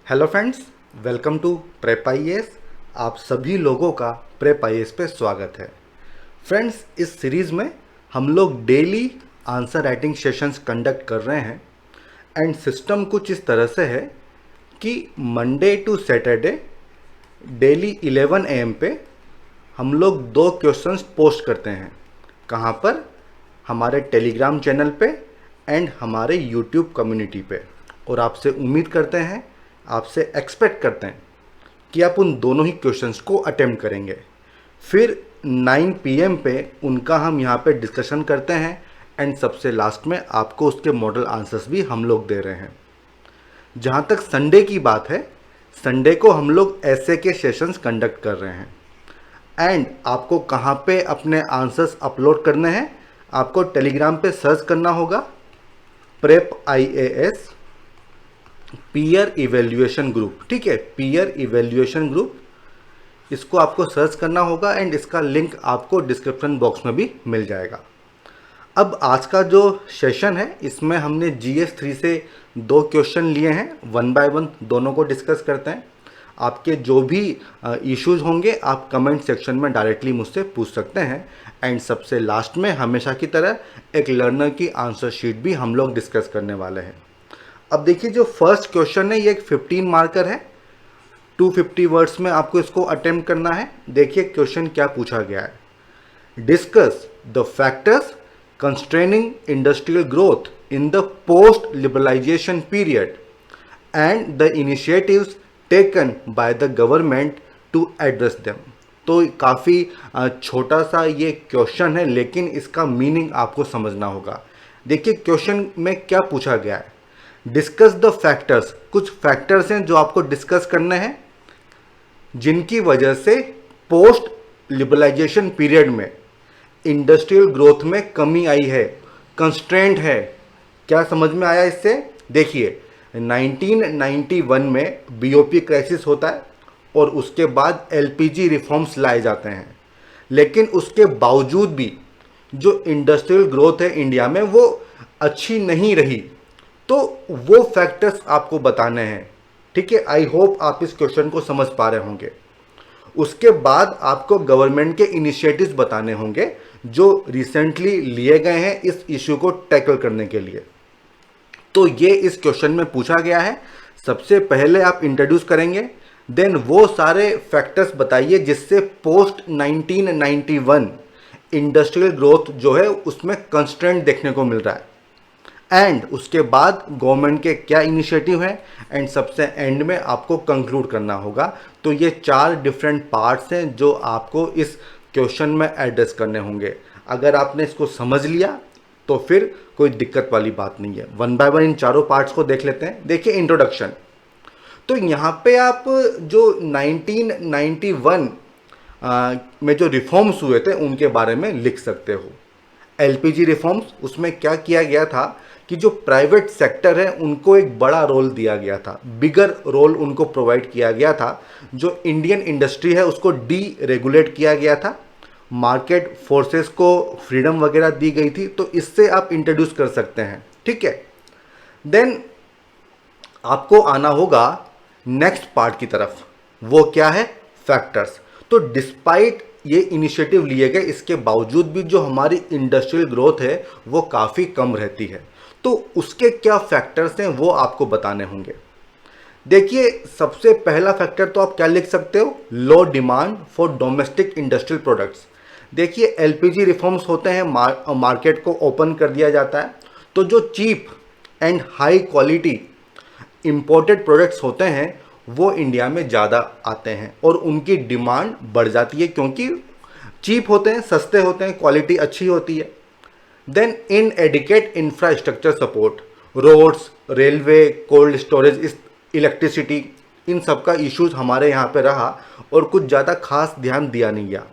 Hello friends, welcome to prep IAS. आप सभी लोगों का प्रेप आईएएस पे स्वागत है। फ्रेंड्स, इस सीरीज़ में हम लोग daily answer writing sessions conduct कर रहे हैं एंड सिस्टम कुछ इस तरह से है कि Monday to Saturday daily 11 AM पे हम लोग 2 क्वेश्चंस पोस्ट करते हैं। कहाँ पर? हमारे टेलीग्राम चैनल पे एंड हमारे यूट्यूब कम्युनिटी पे। और आपसे उम्मीद करते हैं, आपसे एक्सपेक्ट करते हैं कि आप उन दोनों ही क्वेश्चंस को अटेम्प्ट करेंगे। फिर 9 PM पे उनका हम यहाँ पे डिस्कशन करते हैं एंड सबसे लास्ट में आपको उसके मॉडल आंसर्स भी हम लोग दे रहे हैं। जहाँ तक संडे की बात है, संडे को हम लोग ऐसे के सेशंस कंडक्ट कर रहे हैं एंड आपको कहाँ पे अपने आंसर्स अपलोड करने हैं, आपको टेलीग्राम पे सर्च करना होगा prep IAS peer evaluation group. ठीक है, पीयर इवेल्युएशन ग्रुप, इसको आपको सर्च करना होगा एंड इसका लिंक आपको डिस्क्रिप्शन बॉक्स में भी मिल जाएगा। अब आज का जो सेशन है, इसमें हमने GS3 से 2 क्वेश्चन लिए हैं, 1 बाय 1 दोनों को डिस्कस करते हैं। आपके जो भी इश्यूज होंगे आप कमेंट सेक्शन में डायरेक्टली मुझसे पूछ सकते हैं एंड सबसे लास्ट में हमेशा की तरह एक लर्नर की आंसर शीट भी हम लोग डिस्कस करने वाले हैं। अब देखिए, जो फर्स्ट क्वेश्चन है ये एक 15 मार्कर है, 250 वर्ड्स में आपको इसको अटेम्प्ट करना है। देखिए क्वेश्चन क्या पूछा गया है। Discuss the factors constraining industrial growth in the post liberalisation period and the initiatives taken by the government to address them. तो काफ़ी छोटा सा ये क्वेश्चन है, लेकिन इसका मीनिंग आपको समझना होगा। देखिए क्वेश्चन में क्या पूछा गया है। डिस्कस द फैक्टर्स, कुछ फैक्टर्स हैं जो आपको डिस्कस करने हैं जिनकी वजह से पोस्ट लिबरलाइजेशन पीरियड में इंडस्ट्रियल ग्रोथ में कमी आई है, कंस्ट्रेंट है। क्या समझ में आया इससे? देखिए 1991 में BOP क्राइसिस होता है और उसके बाद LPG रिफॉर्म्स लाए जाते हैं, लेकिन उसके बावजूद भी जो इंडस्ट्रियल ग्रोथ है इंडिया में वो अच्छी नहीं रही। तो वो फैक्टर्स आपको बताने हैं। ठीक है, आई होप आप इस क्वेश्चन को समझ पा रहे होंगे। उसके बाद आपको गवर्नमेंट के इनिशिएटिव्स बताने होंगे जो रिसेंटली लिए गए हैं इस इश्यू को टैकल करने के लिए। तो ये इस क्वेश्चन में पूछा गया है। सबसे पहले आप इंट्रोड्यूस करेंगे, देन वो सारे फैक्टर्स बताइए जिससे पोस्ट 1991 इंडस्ट्रियल ग्रोथ जो है उसमें कंस्ट्रेंट देखने को मिल रहा है एंड उसके बाद गवर्नमेंट के क्या इनिशिएटिव हैं एंड सबसे एंड में आपको कंक्लूड करना होगा। तो ये 4 डिफरेंट पार्ट्स हैं जो आपको इस क्वेश्चन में एड्रेस करने होंगे। अगर आपने इसको समझ लिया तो फिर कोई दिक्कत वाली बात नहीं है। 1 बाय 1 इन चारों पार्ट्स को देख लेते हैं। देखिए इंट्रोडक्शन, तो यहाँ पे आप जो 1991 में जो रिफॉर्म्स हुए थे उनके बारे में लिख सकते हो। LPG रिफॉर्म्स, उसमें क्या किया गया था कि जो प्राइवेट सेक्टर है उनको एक बड़ा रोल दिया गया था, बिगर रोल उनको प्रोवाइड किया गया था। जो इंडियन इंडस्ट्री है उसको डीरेगुलेट किया गया था, मार्केट फोर्सेस को फ्रीडम वगैरह दी गई थी। तो इससे आप इंट्रोड्यूस कर सकते हैं। ठीक है, देन आपको आना होगा नेक्स्ट पार्ट की तरफ। वो क्या है? फैक्टर्स। तो डिस्पाइट ये इनिशिएटिव लिए गए, इसके बावजूद भी जो हमारी इंडस्ट्रियल ग्रोथ है वो काफ़ी कम रहती है। तो उसके क्या फैक्टर्स हैं वो आपको बताने होंगे। देखिए सबसे पहला फैक्टर तो आप क्या लिख सकते हो? Low demand for domestic industrial products. देखिए LPG रिफॉर्म्स होते हैं, मार्केट को ओपन कर दिया जाता है, तो जो cheap and high quality imported products होते हैं वो इंडिया में ज़्यादा आते हैं और उनकी डिमांड बढ़ जाती है क्योंकि चीप होते हैं, सस्ते होते हैं, क्वालिटी अच्छी होती है। Then inadequate infrastructure support, roads, railway, cold storage, electricity, इन सब का इश्यूज हमारे यहाँ पे रहा और कुछ ज़्यादा खास ध्यान दिया नहीं गया।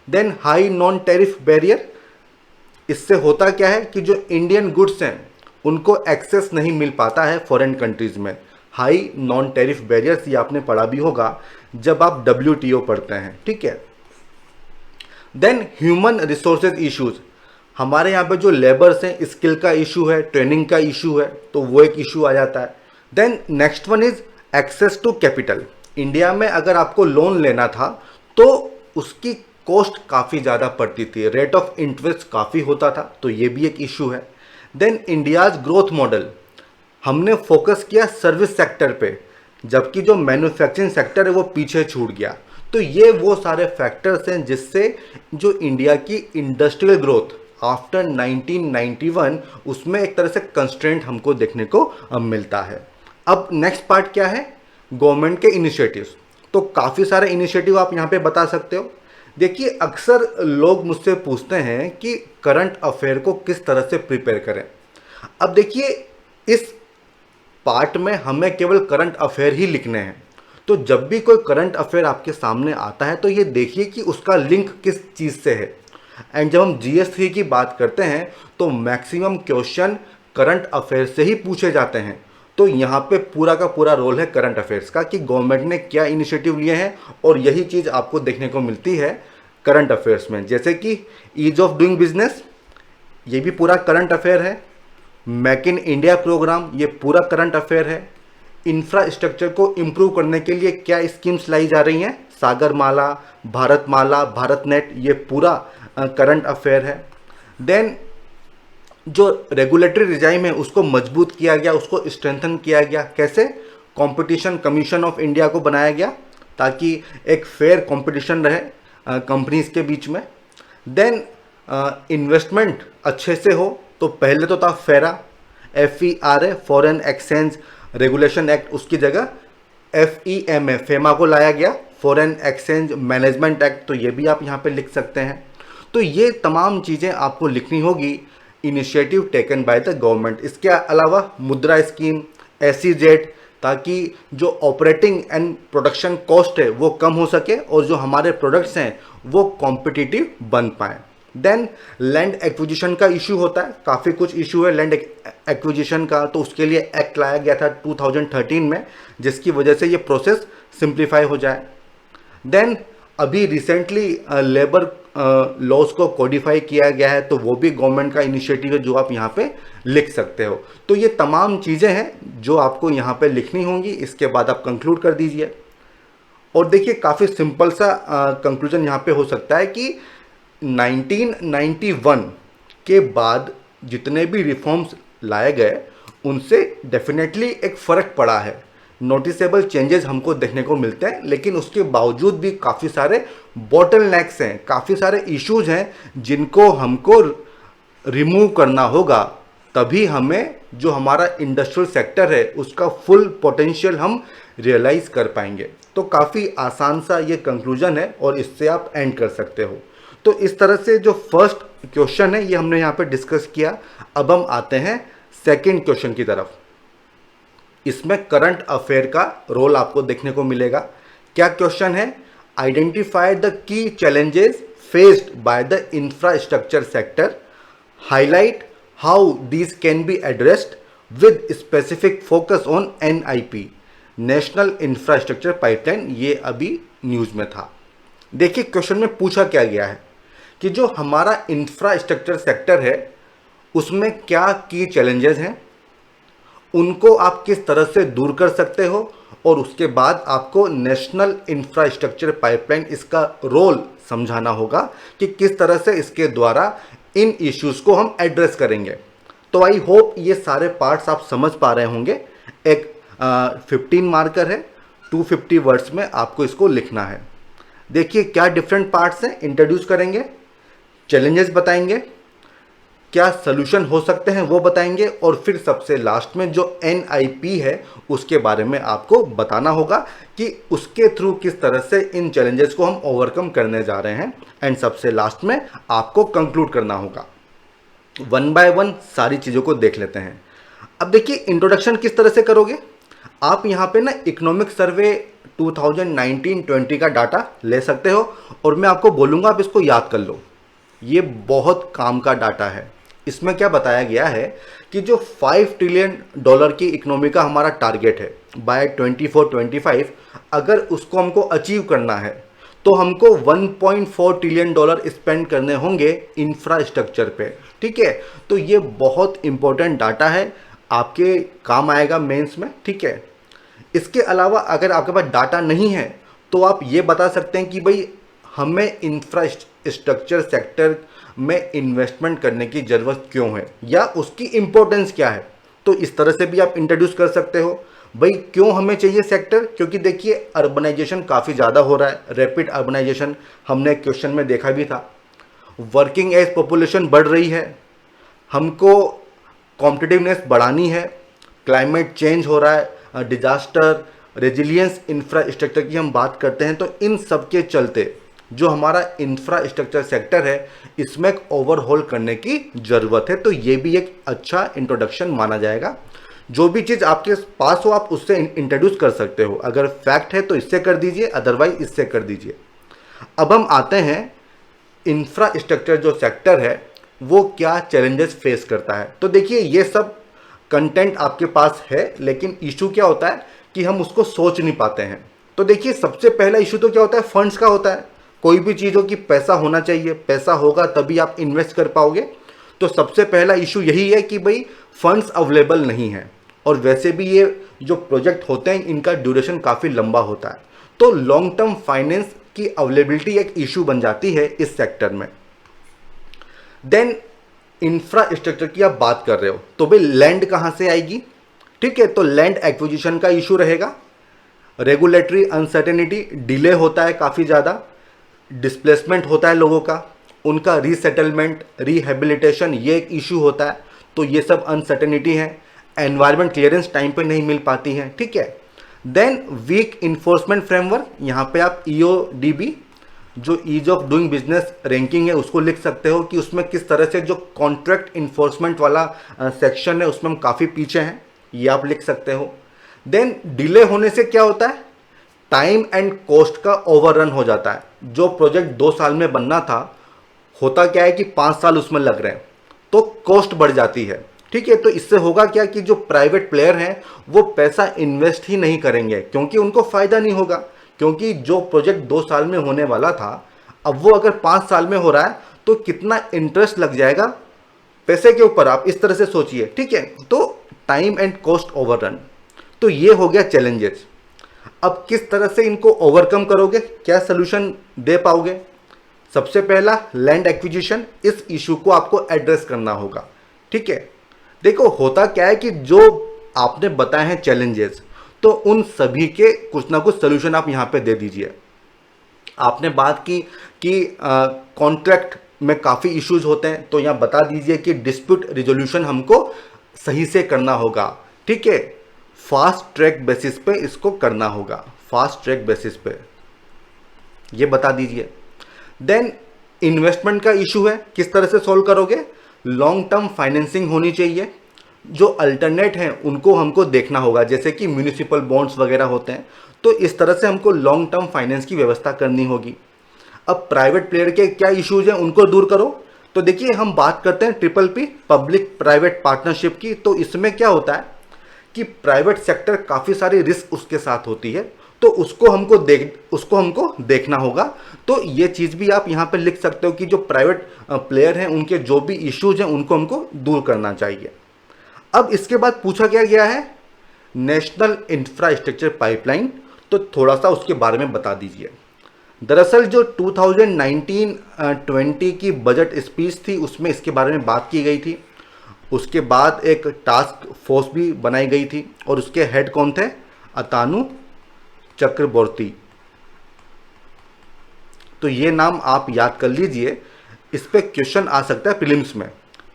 Then high non tariff barrier, इससे होता क्या है कि जो इंडियन गुड्स हैं उनको एक्सेस नहीं मिल पाता है फॉरेन कंट्रीज़ में। हाई नॉन टैरिफ बैरियर्स, ये आपने पढ़ा भी होगा जब आप WTO पढ़ते हैं। ठीक है, देन ह्यूमन रिसोर्सेज इश्यूज, हमारे यहाँ पे जो लेबर्स हैं स्किल का इशू है, ट्रेनिंग का इशू है, तो वो एक इशू आ जाता है। Then next one is access to capital, India में अगर आपको लोन लेना था तो उसकी कॉस्ट काफ़ी ज़्यादा पड़ती थी, रेट ऑफ इंटरेस्ट काफ़ी होता था, तो ये भी एक इशू है। देन इंडियाज़ ग्रोथ मॉडल, हमने फोकस किया सर्विस सेक्टर पे, जबकि जो मैन्युफैक्चरिंग सेक्टर है वो पीछे छूट गया। तो ये वो सारे फैक्टर्स हैं जिससे जो इंडिया की इंडस्ट्रियल ग्रोथ आफ्टर 1991 उसमें एक तरह से कंस्ट्रेंट हमको देखने को मिलता है। अब नेक्स्ट पार्ट क्या है, गवर्नमेंट के इनिशिएटिव्स। तो काफ़ी सारे इनिशिएटिव आप यहाँ पे बता सकते हो। देखिए, अक्सर लोग मुझसे पूछते हैं कि करंट अफेयर को किस तरह से प्रिपेयर करें। अब देखिए, इस पार्ट में हमें केवल करंट अफेयर ही लिखने हैं, तो जब भी कोई करंट अफेयर आपके सामने आता है तो ये देखिए कि उसका लिंक किस चीज़ से है। एंड जब हम GS3 की बात करते हैं तो मैक्सिमम क्वेश्चन करंट अफेयर से ही पूछे जाते हैं। तो यहाँ पे पूरा का पूरा रोल है करंट अफेयर्स का कि गवर्नमेंट ने क्या इनिशिएटिव लिए हैं, और यही चीज़ आपको देखने को मिलती है करंट अफेयर्स में। जैसे कि ईज ऑफ डूइंग बिजनेस, ये भी पूरा करंट अफेयर है। मेक इन इंडिया प्रोग्राम, ये पूरा करंट अफेयर है। इंफ्रास्ट्रक्चर को इम्प्रूव करने के लिए क्या स्कीम्स लाई जा रही हैं, सागरमाला, भारतमाला, भारत नेट, ये पूरा करंट अफेयर है। देन जो रेगुलेटरी रिजाइम है उसको मजबूत किया गया, उसको स्ट्रेंथन किया गया। कैसे, कंपटीशन कमीशन ऑफ इंडिया को बनाया गया ताकि एक फेयर कंपटीशन रहे कंपनीज के बीच में। देन इन्वेस्टमेंट अच्छे से हो, तो पहले तो था फेरा, FERA foreign exchange regulation act, उसकी जगह FEMA फेमा को लाया गया, फॉरेन एक्सचेंज मैनेजमेंट एक्ट, तो ये भी आप यहाँ पे लिख सकते हैं। तो ये तमाम चीज़ें आपको लिखनी होगी, initiative taken by the government. इसके अलावा मुद्रा स्कीम, SEZ, ताकि जो ऑपरेटिंग एंड प्रोडक्शन कॉस्ट है वो कम हो सके और जो हमारे प्रोडक्ट्स हैं वो कॉम्पिटिटिव बन पाएँ। देन लैंड एक्विजिशन का इशू होता है, काफ़ी कुछ इशू है लैंड एक्विजिशन का, तो उसके लिए एक्ट लाया गया था 2013 में, जिसकी वजह से ये प्रोसेस सिंप्लीफाई हो जाए। देन अभी रिसेंटली लेबर लॉज को कोडिफाई किया गया है, तो वो भी गवर्नमेंट का इनिशिएटिव है जो आप यहाँ पे लिख सकते हो। तो ये तमाम चीज़ें हैं जो आपको यहाँ पे लिखनी होंगी, इसके बाद आप कंक्लूड कर दीजिए। और देखिए, काफ़ी सिंपल सा कंक्लूजन यहाँ पे हो सकता है कि 1991 के बाद जितने भी रिफॉर्म्स लाए गए उनसे डेफिनेटली एक फ़र्क पड़ा है, नोटिसेबल चेंजेस हमको देखने को मिलते हैं, लेकिन उसके बावजूद भी काफ़ी सारे बॉटलनेक्स हैं, काफ़ी सारे इश्यूज हैं जिनको हमको रिमूव करना होगा, तभी हमें जो हमारा इंडस्ट्रियल सेक्टर है उसका फुल पोटेंशियल हम रियलाइज़ कर पाएंगे। तो काफ़ी आसान सा ये कंक्लूजन है और इससे आप एंड कर सकते हो। तो इस तरह से जो फर्स्ट क्वेश्चन है ये हमने यहाँ पे डिस्कस किया। अब हम आते हैं सेकंड क्वेश्चन की तरफ। इसमें करंट अफेयर का रोल आपको देखने को मिलेगा। क्या क्वेश्चन है, identify the key challenges faced by the infrastructure sector, highlight how these can be addressed with specific focus on NIP, national infrastructure pipeline. ये अभी न्यूज़ में था। देखिए, क्वेश्चन में पूछा क्या गया है कि जो हमारा इंफ्रास्ट्रक्चर सेक्टर है उसमें क्या की चैलेंजेस हैं, उनको आप किस तरह से दूर कर सकते हो, और उसके बाद आपको नेशनल इंफ्रास्ट्रक्चर पाइपलाइन इसका रोल समझाना होगा कि किस तरह से इसके द्वारा इन इश्यूज़ को हम एड्रेस करेंगे। तो आई होप ये सारे पार्ट्स आप समझ पा रहे होंगे। एक 15 मार्कर है, 250 वर्ड्स में आपको इसको लिखना है। देखिए क्या डिफरेंट पार्ट्स हैं, इंट्रोड्यूस करेंगे, चैलेंजेस बताएंगे, क्या सॉल्यूशन हो सकते हैं वो बताएंगे, और फिर सबसे लास्ट में जो NIP है उसके बारे में आपको बताना होगा कि उसके थ्रू किस तरह से इन चैलेंजेस को हम ओवरकम करने जा रहे हैं, एंड सबसे लास्ट में आपको कंक्लूड करना होगा। वन बाय वन सारी चीज़ों को देख लेते हैं। अब देखिए, इंट्रोडक्शन किस तरह से करोगे आप, यहाँ पे ना इकोनॉमिक सर्वे 2019-20 का डाटा ले सकते हो, और मैं आपको बोलूँगा आप इसको याद कर लो, ये बहुत काम का डाटा है। इसमें क्या बताया गया है कि जो $5 ट्रिलियन की इकोनॉमी का हमारा टारगेट है बाय 24-25, अगर उसको हमको अचीव करना है तो हमको $1.4 ट्रिलियन स्पेंड करने होंगे इंफ्रास्ट्रक्चर पे। ठीक है, तो ये बहुत इंपॉर्टेंट डाटा है, आपके काम आएगा मेंस में। ठीक है, इसके अलावा अगर आपके पास डाटा नहीं है तो आप ये बता सकते हैं कि भाई हमें इंफ्रास्ट्रक्चर सेक्टर में इन्वेस्टमेंट करने की ज़रूरत क्यों है या उसकी इम्पोर्टेंस क्या है। तो इस तरह से भी आप इंट्रोड्यूस कर सकते हो भाई क्यों हमें चाहिए सेक्टर, क्योंकि देखिए अर्बनाइजेशन काफ़ी ज़्यादा हो रहा है, रैपिड अर्बनाइजेशन हमने क्वेश्चन में देखा भी था। वर्किंग एज पॉपुलेशन बढ़ रही है, हमको कॉम्पिटिटिवनेस बढ़ानी है, क्लाइमेट चेंज हो रहा है, डिजास्टर रेजिलियंस इंफ्रास्ट्रक्चर की हम बात करते हैं। तो इन सब के चलते जो हमारा इंफ्रास्ट्रक्चर सेक्टर है इसमें एक ओवरहॉल करने की ज़रूरत है। तो ये भी एक अच्छा इंट्रोडक्शन माना जाएगा। जो भी चीज़ आपके पास हो आप उससे इंट्रोड्यूस कर सकते हो, अगर फैक्ट है तो इससे कर दीजिए, अदरवाइज इससे कर दीजिए। अब हम आते हैं इंफ्रास्ट्रक्चर जो सेक्टर है वो क्या चैलेंजेस फेस करता है। तो देखिए ये सब कंटेंट आपके पास है, लेकिन इशू क्या होता है कि हम उसको सोच नहीं पाते हैं। तो देखिए सबसे पहला इशू तो क्या होता है, फंड्स का होता है। कोई भी चीज़ हो कि पैसा होना चाहिए, पैसा होगा तभी आप इन्वेस्ट कर पाओगे। तो सबसे पहला इशू यही है कि भाई फंड्स अवेलेबल नहीं है, और वैसे भी ये जो प्रोजेक्ट होते हैं इनका ड्यूरेशन काफ़ी लंबा होता है। तो लॉन्ग टर्म फाइनेंस की अवेलेबिलिटी एक इशू बन जाती है इस सेक्टर में। देन इंफ्रास्ट्रक्चर की आप बात कर रहे हो तो भाई लैंड कहाँ से आएगी, ठीक है। तो लैंड एक्विजिशन का इशू रहेगा, रेगुलेटरी अनसर्टेनिटी, डिले होता है काफ़ी ज़्यादा, डिस्प्लेसमेंट होता है लोगों का, उनका रीसेटलमेंट रिहेबिलिटेशन ये एक इशू होता है। तो ये सब अनसर्टेनिटी है। एनवायरमेंट क्लियरेंस टाइम पे नहीं मिल पाती है, ठीक है। देन वीक इन्फोर्समेंट फ्रेमवर्क, यहाँ पे आप EODB जो ease of doing business ranking है उसको लिख सकते हो कि उसमें किस तरह से जो कॉन्ट्रैक्ट इन्फोर्समेंट वाला सेक्शन है उसमें हम काफ़ी पीछे हैं, ये आप लिख सकते हो। देन डिले होने से क्या होता है, टाइम एंड कॉस्ट का ओवररन हो जाता है। जो प्रोजेक्ट 2 साल में बनना था, होता क्या है कि 5 साल उसमें लग रहे हैं, तो कॉस्ट बढ़ जाती है, ठीक है। तो इससे होगा क्या कि जो प्राइवेट प्लेयर हैं वो पैसा इन्वेस्ट ही नहीं करेंगे, क्योंकि उनको फ़ायदा नहीं होगा। क्योंकि जो प्रोजेक्ट 2 साल में होने वाला था अब वो अगर 5 साल में हो रहा है तो कितना इंटरेस्ट लग जाएगा पैसे के ऊपर, आप इस तरह से सोचिए, ठीक है। तो टाइम एंड कॉस्ट ओवररन, तो ये हो गया चैलेंजेस। अब किस तरह से इनको ओवरकम करोगे, क्या सोल्यूशन दे पाओगे। सबसे पहला लैंड एक्विजिशन, इस इशू को आपको एड्रेस करना होगा, ठीक है। देखो होता क्या है कि जो आपने बताए हैं चैलेंजेस, तो उन सभी के कुछ ना कुछ सोल्यूशन आप यहाँ पे दे दीजिए। आपने बात की कि कॉन्ट्रैक्ट में काफ़ी इश्यूज होते हैं, तो यहाँ बता दीजिए कि डिस्प्यूट रिजोल्यूशन हमको सही से करना होगा, ठीक है। फास्ट ट्रैक बेसिस पे इसको करना होगा, फास्ट ट्रैक बेसिस पे ये बता दीजिए। देन इन्वेस्टमेंट का इशू है, किस तरह से सॉल्व करोगे। लॉन्ग टर्म फाइनेंसिंग होनी चाहिए, जो अल्टरनेट हैं उनको हमको देखना होगा, जैसे कि म्यूनिसिपल बॉन्ड्स वगैरह होते हैं। तो इस तरह से हमको लॉन्ग टर्म फाइनेंस की व्यवस्था करनी होगी। अब प्राइवेट प्लेयर के क्या इश्यूज हैं उनको दूर करो। तो देखिए हम बात करते हैं PPP पब्लिक प्राइवेट पार्टनरशिप की। तो इसमें क्या होता है कि प्राइवेट सेक्टर काफ़ी सारी रिस्क उसके साथ होती है, तो उसको हमको देखना होगा। तो ये चीज़ भी आप यहाँ पे लिख सकते हो कि जो प्राइवेट प्लेयर हैं उनके जो भी इश्यूज हैं उनको हमको दूर करना चाहिए। अब इसके बाद पूछा क्या गया है, नेशनल इंफ्रास्ट्रक्चर पाइपलाइन, तो थोड़ा सा उसके बारे में बता दीजिए। दरअसल जो 2019-20 की बजट स्पीच थी उसमें इसके बारे में बात की गई थी। उसके बाद एक टास्क फोर्स भी बनाई गई थी और उसके हेड कौन थे, अतानु चक्रबोर्ती। तो ये नाम आप याद कर लीजिए, इस पे क्वेश्चन आ सकता है प्रीलिम्स में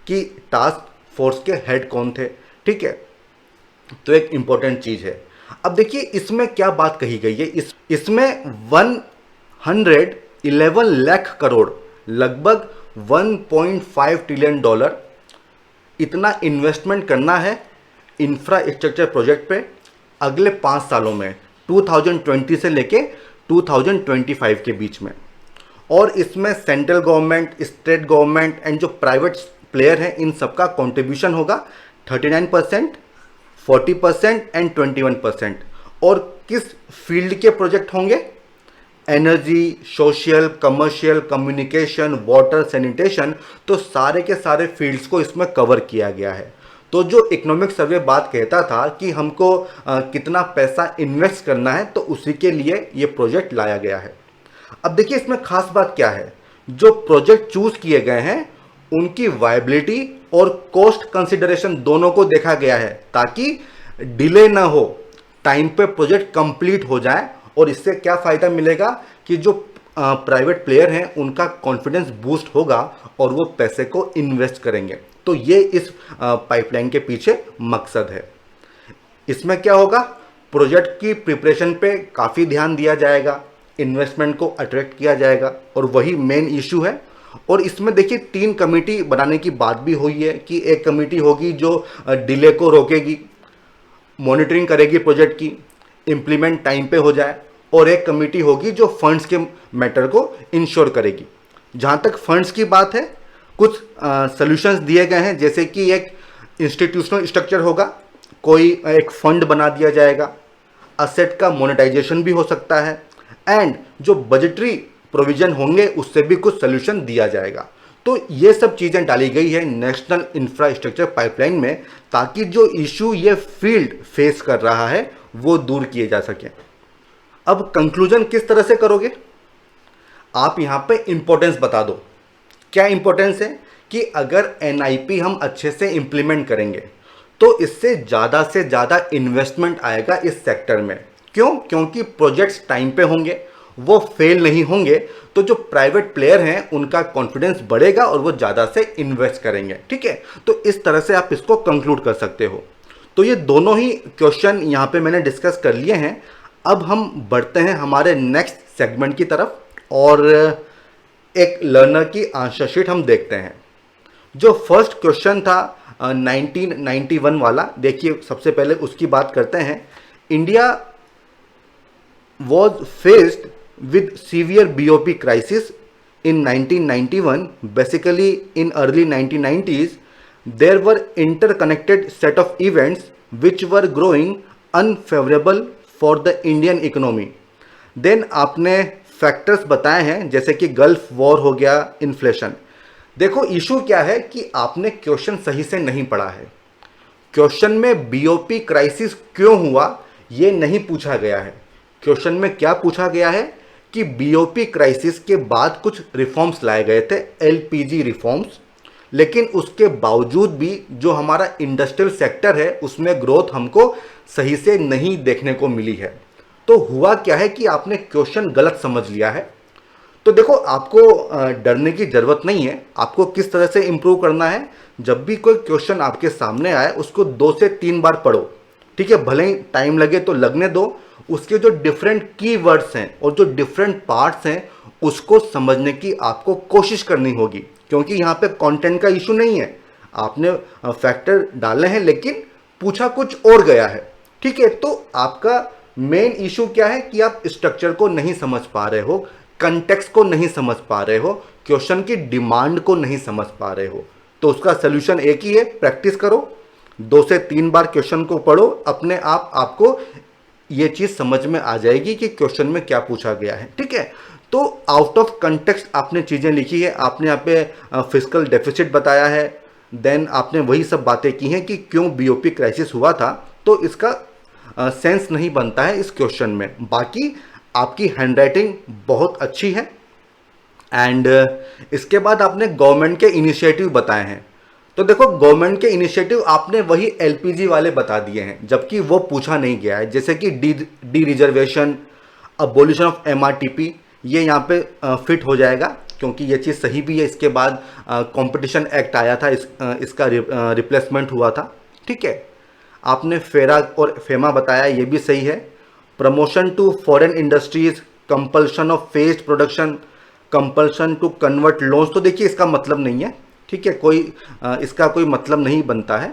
कि टास्क फोर्स के हेड कौन थे, ठीक है। तो एक इंपॉर्टेंट चीज है। अब देखिए इसमें क्या बात कही गई है, इसमें 111 लाख करोड़, लगभग 1.5 ट्रिलियन डॉलर इतना इन्वेस्टमेंट करना है इंफ्रास्ट्रक्चर प्रोजेक्ट पे अगले 5 सालों में, 2020 से लेके 2025 के बीच में। और इसमें central government, state government and जो प्राइवेट प्लेयर हैं इन सबका कंट्रीब्यूशन होगा 39%, 40% एंड 21%। और किस फील्ड के प्रोजेक्ट होंगे, energy, social, commercial, communication, water, sanitation, तो सारे के सारे फील्ड्स को इसमें कवर किया गया है। तो जो इकोनॉमिक सर्वे बात कहता था कि हमको कितना पैसा इन्वेस्ट करना है, तो उसी के लिए ये प्रोजेक्ट लाया गया है। अब देखिए इसमें खास बात क्या है, जो प्रोजेक्ट चूज किए गए हैं उनकी वायबिलिटी और कॉस्ट कंसिडरेशन दोनों को देखा गया है, ताकि डिले ना हो, टाइम पे प्रोजेक्ट कंप्लीट हो जाए। और इससे क्या फ़ायदा मिलेगा कि जो प्राइवेट प्लेयर हैं उनका कॉन्फिडेंस बूस्ट होगा और वो पैसे को इन्वेस्ट करेंगे। तो ये इस पाइपलाइन के पीछे मकसद है। इसमें क्या होगा, प्रोजेक्ट की प्रिपरेशन पे काफ़ी ध्यान दिया जाएगा, इन्वेस्टमेंट को अट्रैक्ट किया जाएगा, और वही मेन इशू है। और इसमें देखिए 3 कमेटी बनाने की बात भी हुई है कि एक कमेटी होगी जो डिले को रोकेगी, मॉनिटरिंग करेगी प्रोजेक्ट की, इम्प्लीमेंट टाइम पे हो जाए, और एक कमेटी होगी जो फंड्स के मैटर को इंश्योर करेगी। जहाँ तक फंड्स की बात है, कुछ सॉल्यूशंस दिए गए हैं, जैसे कि एक इंस्टीट्यूशनल स्ट्रक्चर होगा, कोई एक फंड बना दिया जाएगा, असेट का मोनेटाइजेशन भी हो सकता है, एंड जो बजटरी प्रोविजन होंगे उससे भी कुछ सोल्यूशन दिया जाएगा। तो ये सब चीज़ें डाली गई है नेशनल इंफ्रास्ट्रक्चर पाइपलाइन में, ताकि जो इशू ये फील्ड फेस कर रहा है वो दूर किए जा सके। अब कंक्लूजन किस तरह से करोगे, आप यहाँ पे इंपॉर्टेंस बता दो। क्या इंपॉर्टेंस है कि अगर एनआईपी हम अच्छे से इंप्लीमेंट करेंगे तो इससे ज़्यादा इन्वेस्टमेंट आएगा इस सेक्टर में। क्यों? क्योंकि प्रोजेक्ट्स टाइम पे होंगे, वो फेल नहीं होंगे, तो जो प्राइवेट प्लेयर हैं उनका कॉन्फिडेंस बढ़ेगा और वो ज़्यादा से इन्वेस्ट करेंगे। ठीक है, तो इस तरह से आप इसको कंक्लूड कर सकते हो। तो ये दोनों ही क्वेश्चन यहाँ पे मैंने डिस्कस कर लिए हैं। अब हम बढ़ते हैं हमारे नेक्स्ट सेगमेंट की तरफ और एक लर्नर की आंसर शीट हम देखते हैं। जो फर्स्ट क्वेश्चन था 1991 वाला, देखिए सबसे पहले उसकी बात करते हैं। India was faced with severe BOP crisis in 1991. Basically, in early 1990s, there were interconnected set of events which were growing unfavorable for the Indian economy. Then आपने फैक्टर्स बताए हैं, जैसे कि गल्फ वॉर हो गया, इन्फ्लेशन। देखो issue क्या है कि आपने क्वेश्चन सही से नहीं पढ़ा है। क्वेश्चन में बीओपी क्राइसिस क्यों हुआ ये नहीं पूछा गया है। क्वेश्चन में क्या पूछा गया है कि बीओपी क्राइसिस के बाद कुछ रिफॉर्म्स लाए गए थे, एलपीजी रिफॉर्म्स, लेकिन उसके बावजूद भी जो हमारा इंडस्ट्रियल सेक्टर है उसमें ग्रोथ हमको सही से नहीं देखने को मिली है। तो हुआ क्या है कि आपने क्वेश्चन गलत समझ लिया है। तो देखो आपको डरने की ज़रूरत नहीं है। आपको किस तरह से इम्प्रूव करना है, जब भी कोई क्वेश्चन आपके सामने आए उसको 2 से 3 बार पढ़ो। ठीक है, भले ही टाइम लगे तो लगने दो। उसके जो डिफरेंट कीवर्ड्स हैं और जो डिफरेंट पार्ट्स हैं उसको समझने की आपको कोशिश करनी होगी, क्योंकि यहाँ पे कंटेंट का इशू नहीं है। आपने फैक्टर डाले हैं लेकिन पूछा कुछ और गया है। ठीक है, तो आपका मेन इशू क्या है कि आप स्ट्रक्चर को नहीं समझ पा रहे हो, कंटेक्स्ट को नहीं समझ पा रहे हो, क्वेश्चन की डिमांड को नहीं समझ पा रहे हो। तो उसका सोल्यूशन एक ही है, प्रैक्टिस करो, 2 से 3 बार क्वेश्चन को पढ़ो। अपने आप आपको ये चीज़ समझ में आ जाएगी कि क्वेश्चन में क्या पूछा गया है। ठीक है, तो आउट ऑफ कंटेक्स्ट आपने चीज़ें लिखी है। आपने यहाँ पे फिस्कल डेफिसिट बताया है, देन आपने वही सब बातें की हैं कि क्यों बीओपी क्राइसिस हुआ था। तो इसका सेंस नहीं बनता है इस क्वेश्चन में। बाकी आपकी हैंडराइटिंग बहुत अच्छी है। एंड इसके बाद आपने गवर्नमेंट के इनिशिएटिव बताए हैं। तो देखो गवर्नमेंट के इनिशिएटिव आपने वही एलपीजी वाले बता दिए हैं, जबकि वो पूछा नहीं गया है, जैसे कि D reservation, abolition of MRTP, ये यहाँ पे फिट हो जाएगा क्योंकि ये चीज़ सही भी है। इसके बाद कंपटीशन एक्ट आया था, इसका रिप्लेसमेंट हुआ था। ठीक है, आपने फेरा और फेमा बताया, ये भी सही है। Promotion to foreign industries, compulsion of phased production, compulsion to convert loans, तो देखिए इसका मतलब नहीं है। ठीक है, इसका कोई मतलब नहीं बनता है।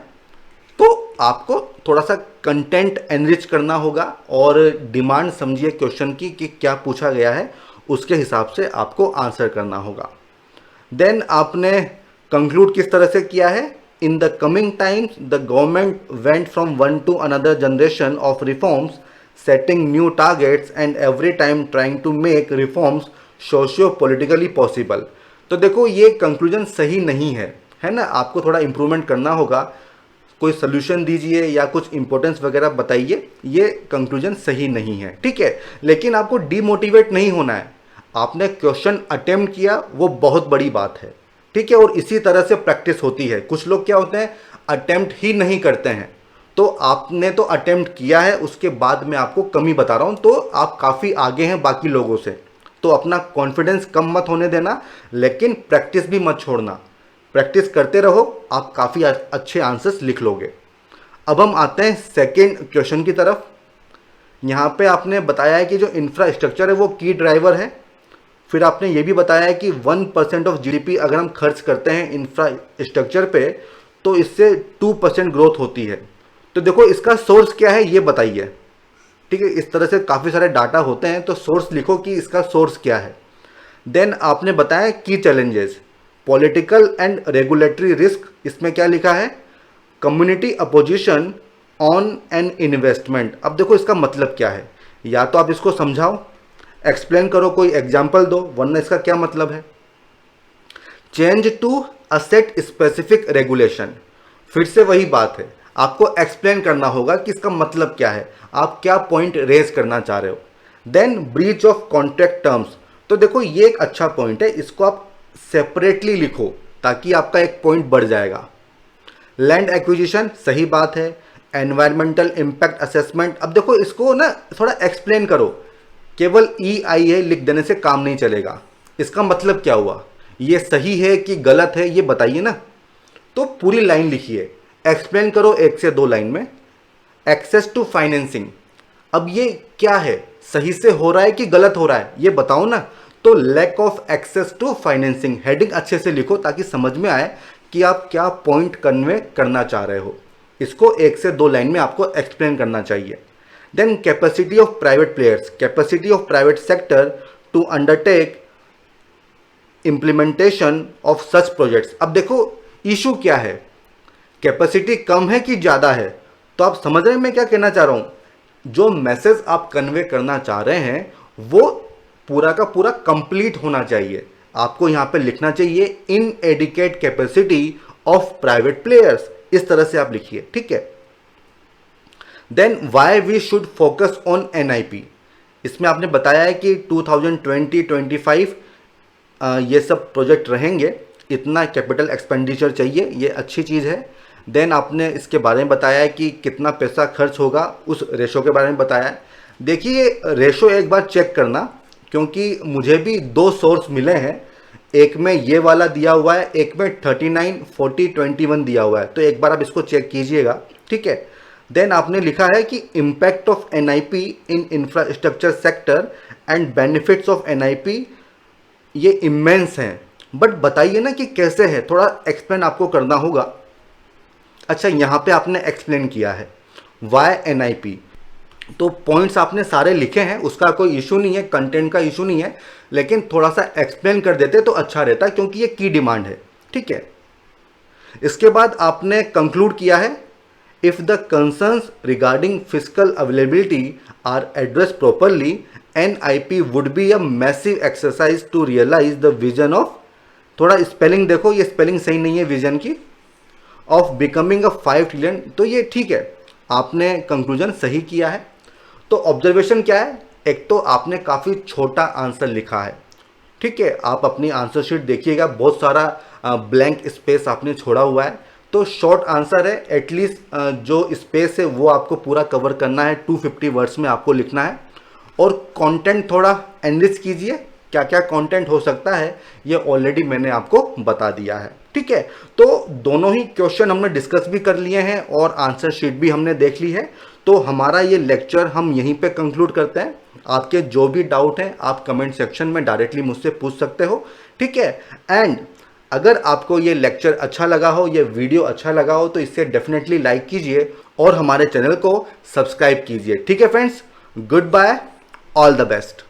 तो आपको थोड़ा सा कंटेंट एनरिच करना होगा और डिमांड समझिए क्वेश्चन की कि क्या पूछा गया है, उसके हिसाब से आपको आंसर करना होगा। देन आपने कंक्लूड किस तरह से किया है, in the coming times the government went from one to another generation of reforms, setting new targets and every time trying to make reforms socio politically possible. तो देखो ये कंक्लूजन सही नहीं है ना, आपको थोड़ा इंप्रूवमेंट करना होगा। कोई सोल्यूशन दीजिए या कुछ इंपॉर्टेंस वगैरह बताइए, ये कंक्लूजन सही नहीं है, ठीक है। लेकिन आपको डीमोटिवेट नहीं होना है, आपने क्वेश्चन अटेम्प्ट किया वो बहुत बड़ी बात है, ठीक है। और इसी तरह से प्रैक्टिस होती है। कुछ लोग क्या होते हैं, अटेम्प्ट ही नहीं करते हैं। तो आपने तो अटेम्प्ट किया है, उसके बाद मैं आपको कमी बता रहा हूं, तो आप काफ़ी आगे हैं बाकी लोगों से। तो अपना कॉन्फिडेंस कम मत होने देना, लेकिन प्रैक्टिस भी मत छोड़ना। प्रैक्टिस करते रहो, आप काफ़ी अच्छे आंसर्स लिख लोगे। अब हम आते हैं सेकेंड क्वेश्चन की तरफ। यहाँ पे आपने बताया है कि जो इंफ्रास्ट्रक्चर है वो की ड्राइवर है। फिर आपने ये भी बताया है कि 1% ऑफ जीडीपी अगर हम खर्च करते हैं इंफ्रास्ट्रक्चर पे तो इससे 2% ग्रोथ होती है। तो देखो इसका सोर्स क्या है ये बताइए, ठीक है। इस तरह से काफ़ी सारे डाटा होते हैं, तो सोर्स लिखो कि इसका सोर्स क्या है। देन आपने बताया की challenges, political and regulatory risk, इसमें क्या लिखा है, community opposition on an investment. अब देखो इसका मतलब क्या है, या तो आप इसको समझाओ, एक्सप्लेन करो, कोई एग्जाम्पल दो, वरना इसका क्या मतलब है। Change to asset specific regulation, फिर से वही बात है, आपको एक्सप्लेन करना होगा कि इसका मतलब क्या है, आप क्या पॉइंट रेज करना चाह रहे हो। Then breach of contract terms, तो देखो ये एक अच्छा पॉइंट है, इसको आप सेपरेटली लिखो ताकि आपका एक पॉइंट बढ़ जाएगा। लैंड एक्विजिशन, सही बात है। एनवायरमेंटल इम्पैक्ट असेसमेंट, अब देखो इसको ना थोड़ा एक्सप्लेन करो, केवल EIA लिख देने से काम नहीं चलेगा। इसका मतलब क्या हुआ, ये सही है कि गलत है ये बताइए ना। तो पूरी लाइन लिखिए, एक्सप्लेन करो 1 से 2 लाइन में। एक्सेस टू फाइनेंसिंग, अब ये क्या है, सही से हो रहा है कि गलत हो रहा है ये बताओ ना। तो lack of access to financing, heading अच्छे से लिखो ताकि समझ में आए कि आप क्या पॉइंट कन्वे करना चाह रहे हो। इसको 1 से 2 लाइन में आपको एक्सप्लेन करना चाहिए। Then capacity of private players, capacity of private sector to undertake implementation of such projects. अब देखो इशू क्या है, कैपेसिटी कम है कि ज़्यादा है। तो आप समझ रहे हैं मैं क्या कहना चाह रहा हूं, जो मैसेज आप कन्वे करना चाह रहे हैं वो पूरा का पूरा कंप्लीट होना चाहिए। आपको यहां पे लिखना चाहिए inadequate capacity of private players, इस तरह से आप लिखिए, ठीक है। Then why we should focus on NIP, इसमें आपने बताया है कि 2020-25 ये सब प्रोजेक्ट रहेंगे, इतना कैपिटल एक्सपेंडिचर चाहिए, ये अच्छी चीज़ है। देन आपने इसके बारे में बताया है कि कितना पैसा खर्च होगा, उस रेशो के बारे में बताया है। देखिए रेशो एक बार चेक करना, क्योंकि मुझे भी 2 सोर्स मिले हैं, एक में ये वाला दिया हुआ है, एक में 39, 40, 21 दिया हुआ है। तो एक बार आप इसको चेक कीजिएगा, ठीक है। देन आपने लिखा है कि impact of NIP in infrastructure sector and benefits of NIP ये इमेंस हैं, बट बताइए ना कि कैसे है, थोड़ा एक्सप्लेन आपको करना होगा। अच्छा यहाँ पे आपने एक्सप्लेन किया है वाई NIP, तो पॉइंट्स आपने सारे लिखे हैं, उसका कोई इशू नहीं है, कंटेंट का इशू नहीं है, लेकिन थोड़ा सा एक्सप्लेन कर देते तो अच्छा रहता क्योंकि ये की डिमांड है, ठीक है। इसके बाद आपने कंक्लूड किया है, if the concerns regarding physical availability are address properly NIP would be a massive exercise to realise the vision of, थोड़ा स्पेलिंग देखो, ये स्पेलिंग सही नहीं है विजन की, ऑफ बिकमिंग अ 5 ट्रिलियन। तो ये ठीक है, आपने कंक्लूजन सही किया है। तो ऑब्जर्वेशन क्या है, एक तो आपने काफ़ी छोटा आंसर लिखा है, ठीक है। आप अपनी आंसर शीट देखिएगा, बहुत सारा ब्लैंक स्पेस आपने छोड़ा हुआ है। तो शॉर्ट आंसर है, एटलीस्ट जो स्पेस है वो आपको पूरा कवर करना है, 250 वर्ड्स में आपको लिखना है। और कंटेंट थोड़ा एनरिच कीजिए, क्या क्या कंटेंट हो सकता है ये ऑलरेडी मैंने आपको बता दिया है, ठीक है। तो दोनों ही क्वेश्चन हमने डिस्कस भी कर लिए हैं और आंसर शीट भी हमने देख ली है। तो हमारा ये लेक्चर हम यहीं पे कंक्लूड करते हैं। आपके जो भी डाउट हैं आप कमेंट सेक्शन में डायरेक्टली मुझसे पूछ सकते हो, ठीक है। एंड अगर आपको ये लेक्चर अच्छा लगा हो, ये वीडियो अच्छा लगा हो, तो इसे डेफिनेटली लाइक कीजिए और हमारे चैनल को सब्सक्राइब कीजिए, ठीक है friends. Goodbye, all the best.